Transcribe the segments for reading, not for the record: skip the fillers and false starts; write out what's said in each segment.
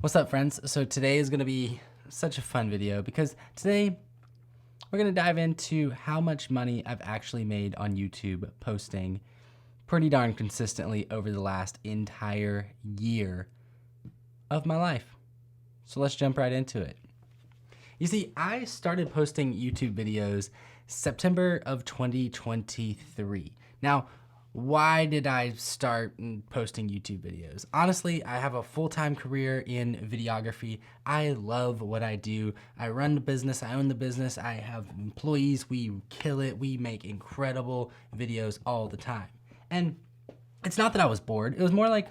What's up, friends? So today is going to be such a fun video because today we're going to dive into how much money I've actually made on YouTube posting pretty darn consistently over the last entire year of my life. So let's jump right into it. You see, I started posting YouTube videos September of 2023. Now, why did I start posting YouTube videos? Honestly, I have a full-time career in videography. I love what I do. I run the business, I own the business, I have employees, we kill it, we make incredible videos all the time. And it's not that I was bored, it was more like,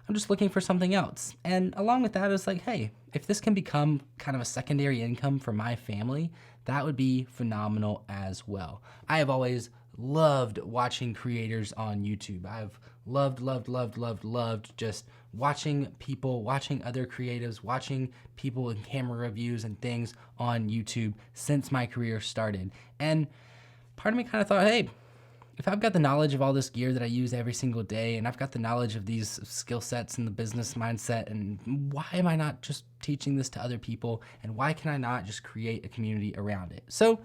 I'm just looking for something else. And along with that, it's like, hey, if this can become kind of a secondary income for my family, that would be phenomenal as well. I have always loved watching creators on YouTube. I've loved just watching people, watching other creatives, watching people in camera reviews and things on YouTube since my career started. And part of me kind of thought, hey, if I've got the knowledge of all this gear that I use every single day, and I've got the knowledge of these skill sets and the business mindset, and why am I not just teaching this to other people? And why can I not just create a community around it? So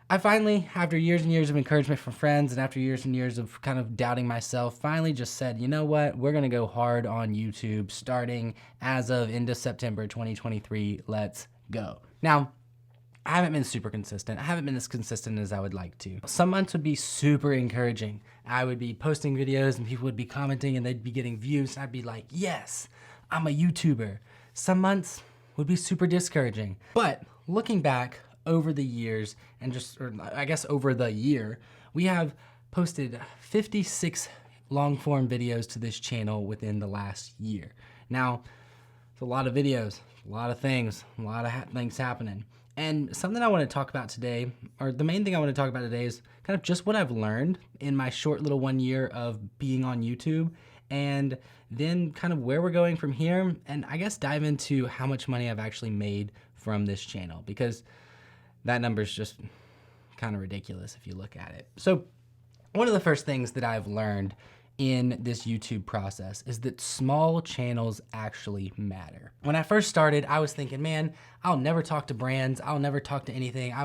I finally, after years and years of encouragement from friends and after years and years of kind of doubting myself, finally just said, you know what, we're gonna go hard on YouTube starting as of end of September 2023, let's go. Now, I haven't been super consistent. I haven't been as consistent as I would like to. Some months would be super encouraging. I would be posting videos and people would be commenting and they'd be getting views and I'd be like, yes, I'm a YouTuber. Some months would be super discouraging. But looking back over the years I guess over the year, we have posted 56 long form videos to this channel within the last year. Now, it's a lot of videos, a lot of things, a lot of things happening. And something I want to talk about today, or the main thing I want to talk about today, is kind of just what I've learned in my short little 1 year of being on YouTube, and then kind of where we're going from here, and I guess dive into how much money I've actually made from this channel, because that number is just kind of ridiculous if you look at it. So one of the first things that I've learned in this YouTube process is that small channels actually matter. When I first started, I was thinking, man, I'll never talk to brands. I'll never talk to anything.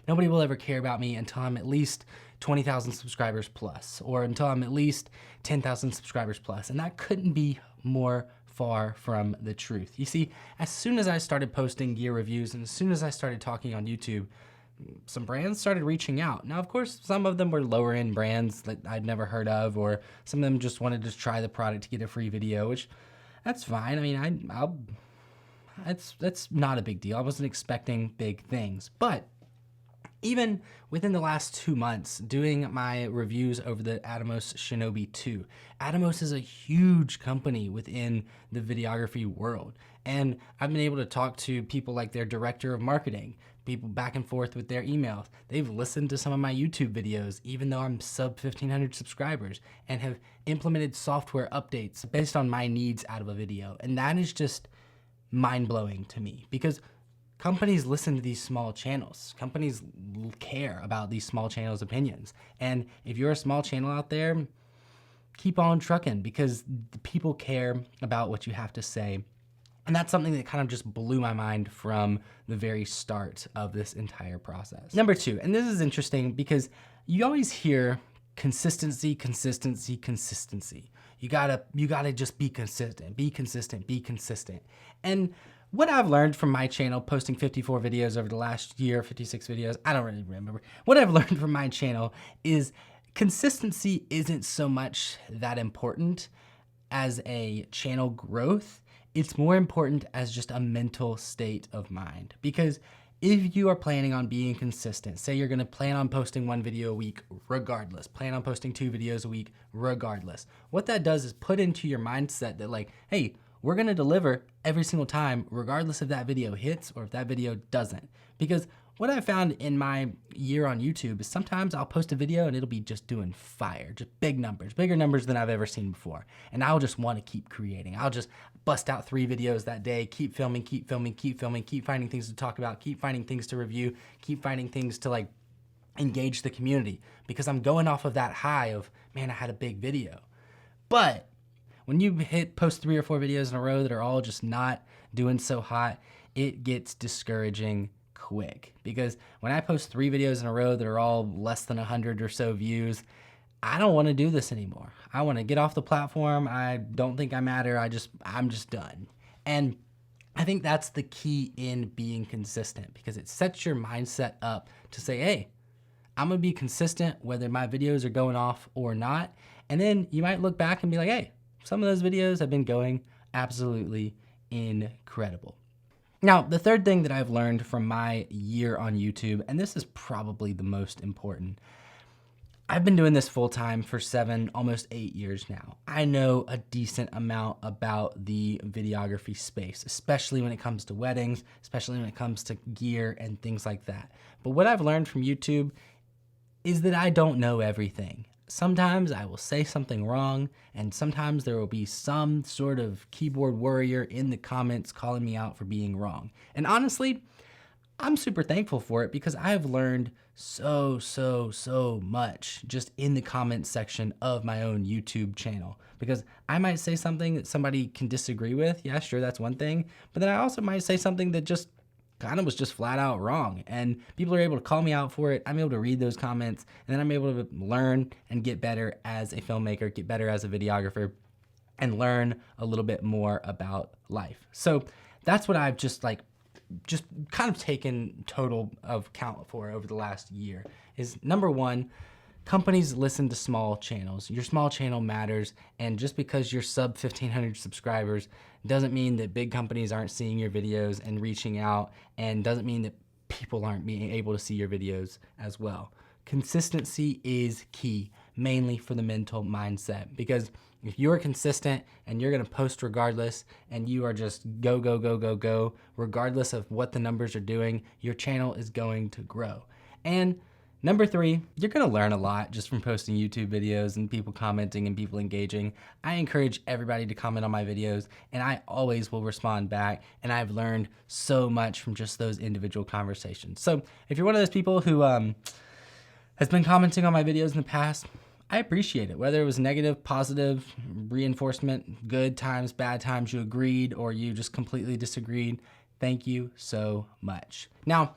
Nobody will ever care about me until I'm at least 20,000 subscribers plus, or until I'm at least 10,000 subscribers plus. And that couldn't be more far from the truth. You see, as soon as I started posting gear reviews and as soon as I started talking on YouTube, some brands started reaching out. Now, of course, some of them were lower end brands that I'd never heard of, or some of them just wanted to try the product to get a free video, which that's fine. I mean, that's not a big deal. I wasn't expecting big things, but even within the last 2 months doing my reviews over the Atomos Shinobi 2, Atomos is a huge company within the videography world. And I've been able to talk to people like their director of marketing, people back and forth with their emails. They've listened to some of my YouTube videos, even though I'm sub 1,500 subscribers, and have implemented software updates based on my needs out of a video. And that is just mind-blowing to me, because companies listen to these small channels. Companies care about these small channels' opinions. And if you're a small channel out there, keep on trucking, because people care about what you have to say. And that's something that kind of just blew my mind from the very start of this entire process. Number two, and this is interesting because you always hear consistency. You gotta just be consistent. And what I've learned from my channel, posting 54 videos over the last year, 56 videos, I don't really remember. What I've learned from my channel is consistency isn't so much that important as a channel growth. It's more important as just a mental state of mind. Because if you are planning on being consistent, say you're gonna plan on posting 1 video a week regardless, plan on posting 2 videos a week regardless, what that does is put into your mindset that like, hey, we're gonna deliver every single time regardless if that video hits or if that video doesn't. Because what I found in my year on YouTube is sometimes I'll post a video and it'll be just doing fire, just big numbers, bigger numbers than I've ever seen before. And I'll just want to keep creating. I'll just bust out 3 videos that day, keep filming, keep finding things to talk about, keep finding things to review, keep finding things to like engage the community, because I'm going off of that high of, man, I had a big video. But when you post 3 or 4 videos in a row that are all just not doing so hot, it gets discouraging quick. Because when I post 3 videos in a row that are all less than 100 or so views, I don't want to do this anymore. I want to get off the platform. I don't think I matter. I'm just done. And I think that's the key in being consistent, because it sets your mindset up to say, hey, I'm gonna be consistent whether my videos are going off or not. And then you might look back and be like, hey, some of those videos have been going absolutely incredible. Now, the third thing that I've learned from my year on YouTube, and this is probably the most important, I've been doing this full time for 7, almost 8 years now. I know a decent amount about the videography space, especially when it comes to weddings, especially when it comes to gear and things like that. But what I've learned from YouTube is that I don't know everything. Sometimes I will say something wrong, and sometimes there will be some sort of keyboard warrior in the comments calling me out for being wrong. And honestly, I'm super thankful for it, because I have learned so much just in the comments section of my own YouTube channel. Because I might say something that somebody can disagree with. Yeah, sure, that's one thing. But then I also might say something that just kind of was just flat out wrong. And people are able to call me out for it. I'm able to read those comments, and then I'm able to learn and get better as a filmmaker, get better as a videographer, and learn a little bit more about life. So that's what I've just kind of taken total of count for over the last year is, number one, companies listen to small channels. Your small channel matters, and just because you're sub 1,500 subscribers doesn't mean that big companies aren't seeing your videos and reaching out, and doesn't mean that people aren't being able to see your videos as well. Consistency is key, mainly for the mental mindset, because if you're consistent and you're gonna post regardless, and you are just go, regardless of what the numbers are doing, your channel is going to grow. And number 3, you're gonna learn a lot just from posting YouTube videos and people commenting and people engaging. I encourage everybody to comment on my videos, and I always will respond back, and I've learned so much from just those individual conversations. So if you're one of those people who has been commenting on my videos in the past, I appreciate it. Whether it was negative, positive, reinforcement, good times, bad times, you agreed or you just completely disagreed, thank you so much. Now,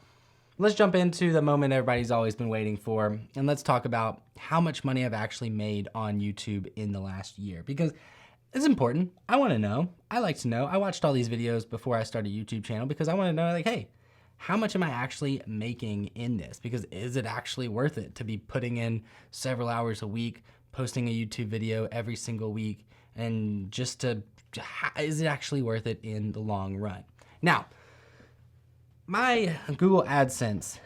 let's jump into the moment everybody's always been waiting for, and let's talk about how much money I've actually made on YouTube in the last year, because it's important. I want to know. I like to know. I watched all these videos before I started a YouTube channel because I want to know, like, hey, how much am I actually making in this? Because is it actually worth it to be putting in several hours a week, posting a YouTube video every single week, and just is it actually worth it in the long run? Now, my Google AdSense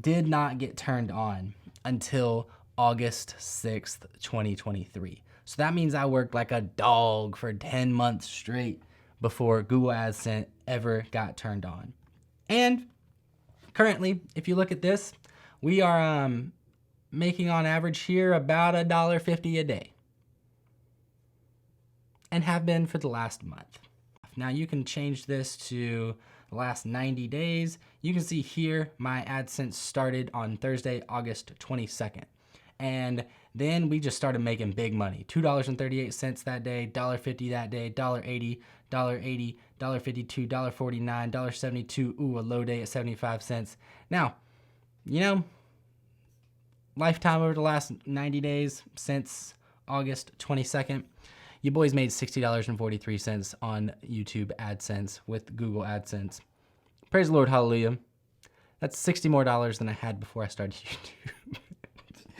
did not get turned on until August 6th, 2023. So that means I worked like a dog for 10 months straight before Google AdSense ever got turned on. And currently, if you look at this, we are making on average here about $1.50 a day, and have been for the last month. Now you can change this to the last 90 days. You can see here my AdSense started on Thursday, August 22nd. And then we just started making big money. $2.38 that day, $1.50 that day, $1.80, $1.80, $1.52, $1.49, $1.72, ooh, a low day at 75 cents. Now, you know, lifetime over the last 90 days since August 22nd, you boys made $60.43 on YouTube AdSense with Google AdSense. Praise the Lord, hallelujah. That's $60 more than I had before I started YouTube.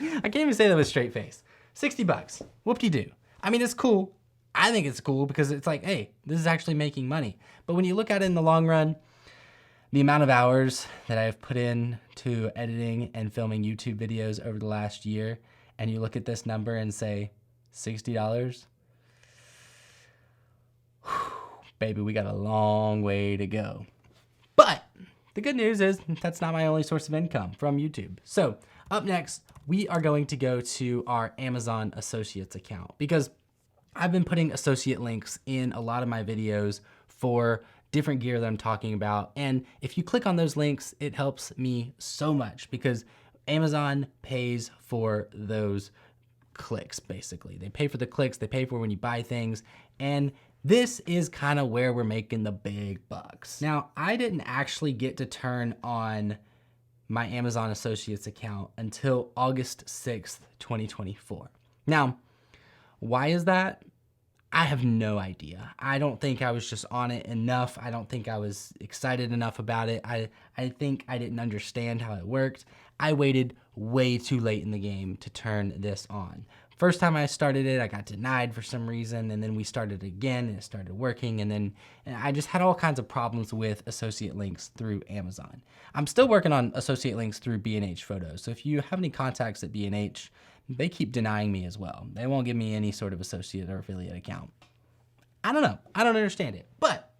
I can't even say that with a straight face. $60, whoop-de-doo. I mean, it's cool. I think it's cool because it's like, hey, this is actually making money. But when you look at it in the long run, the amount of hours that I've put in to editing and filming YouTube videos over the last year, and you look at this number and say, $60, baby, we got a long way to go. But the good news is that's not my only source of income from YouTube. So up next, we are going to go to our Amazon Associates account, because I've been putting associate links in a lot of my videos for different gear that I'm talking about. And if you click on those links, it helps me so much, because Amazon pays for those clicks, basically. They pay for the clicks, they pay for when you buy things, and This is kind of where we're making the big bucks. Now, I didn't actually get to turn on my Amazon Associates account until August 6th, 2024. Now, why is that? I have no idea. I don't think I was just on it enough. I don't think I was excited enough about it. I think I didn't understand how it worked. I waited way too late in the game to turn this on. First time I started it, I got denied for some reason, and then we started again and it started working, and I just had all kinds of problems with associate links through Amazon. I'm still working on associate links through B&H Photos, so if you have any contacts at B&H, they keep denying me as well. They won't give me any sort of associate or affiliate account. I don't know. I don't understand it. But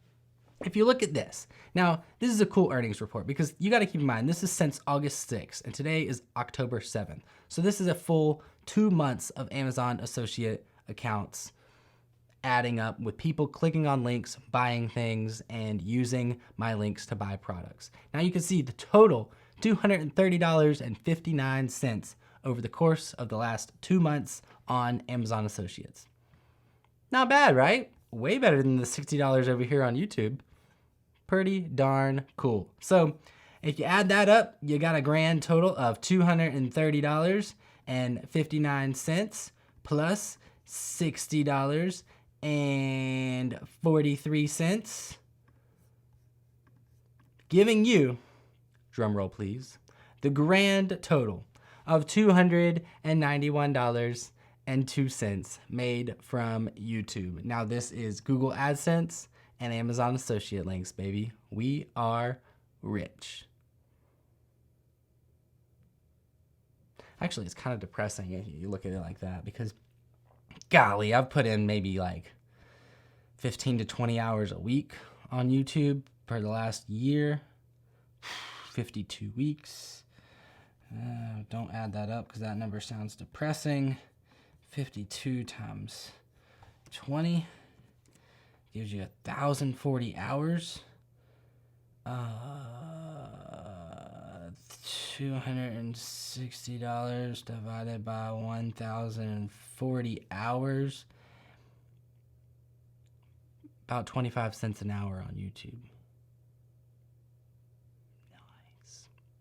if you look at this, now this is a cool earnings report because you got to keep in mind, this is since August 6th and today is October 7th. So this is a full 2 months of Amazon associate accounts adding up with people clicking on links, buying things, and using my links to buy products. Now you can see the total $230.59 over the course of the last 2 months on Amazon Associates. Not bad, right? Way better than the $60 over here on YouTube. Pretty darn cool. So if you add that up, you got a grand total of $230.59 plus $60.43, giving you, drum roll please, the grand total of $291.02 made from YouTube. Now this is Google AdSense and Amazon associate links, baby. We are rich. Actually, it's kind of depressing if you look at it like that because, golly, I've put in maybe like 15 to 20 hours a week on YouTube for the last year, 52 weeks. Don't add that up because that number sounds depressing. 52 times 20 gives you 1,040 hours. $260 divided by 1,040 hours. About 25 cents an hour on YouTube.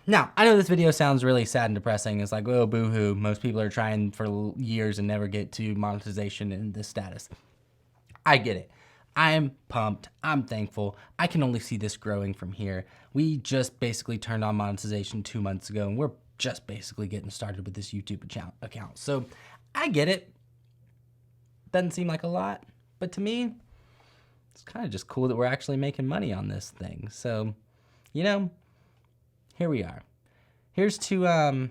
Now, I know this video sounds really sad and depressing. It's like, oh, boo-hoo. Most people are trying for years and never get to monetization in this status. I get it. I'm pumped. I'm thankful. I can only see this growing from here. We just basically turned on monetization 2 months ago, and we're just basically getting started with this YouTube account. So I get it. Doesn't seem like a lot, but to me, it's kind of just cool that we're actually making money on this thing. So, you know, here we are. Here's to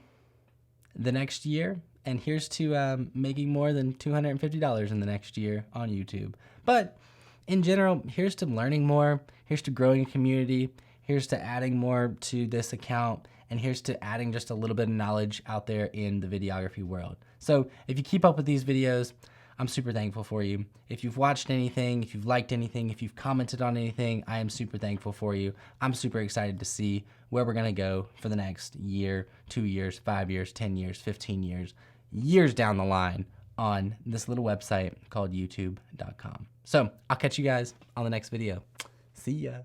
the next year, and here's to making more than $250 in the next year on YouTube. But in general, here's to learning more, here's to growing a community, here's to adding more to this account, and here's to adding just a little bit of knowledge out there in the videography world. So if you keep up with these videos, I'm super thankful for you. If you've watched anything, if you've liked anything, if you've commented on anything, I am super thankful for you. I'm super excited to see where we're gonna go for the next year, 2 years, 5 years, 10 years, 15 years down the line on this little website called youtube.com. So I'll catch you guys on the next video. See ya.